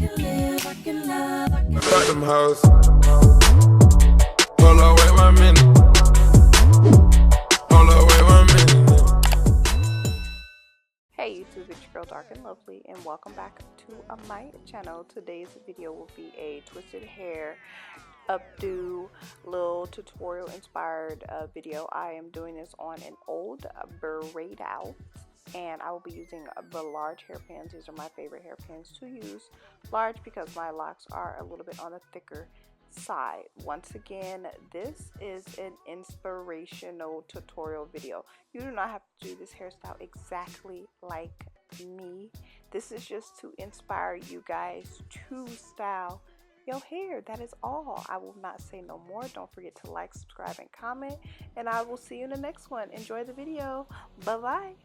Fuck them hoes. Hold on, wait 1 minute. Hold on, wait 1 minute. Hey YouTube, it's your girl Drknlvely and welcome back to my channel. Today's video will be a twisted hair updo little tutorial inspired video. I am doing this on an old braid out, and I will be using the large hairpins. These are my favorite hairpins to use. Large because my locks are a little bit on the thicker side. Once again, this is an inspirational tutorial video. You do not have to do this hairstyle exactly like me. This is just to inspire you guys to style your hair. That is all. I will not say no more. Don't forget to like, subscribe, and comment, and I will see you in the next one. Enjoy the video. Bye bye.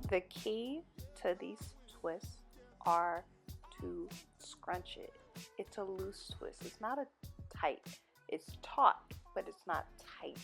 The key to these twists are to scrunch it. It's a loose twist. It's not a tight. It's taut, but it's not tight.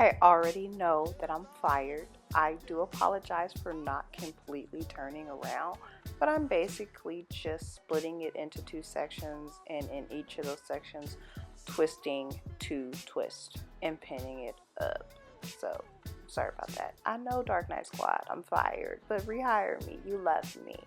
I already know that I'm fired. I do apologize for not completely turning around, but I'm basically just splitting it into 2 sections, and in each of those sections twisting to twist and pinning it up. So sorry about that. I know Dark Knight Squad, I'm fired, but rehire me. You love me.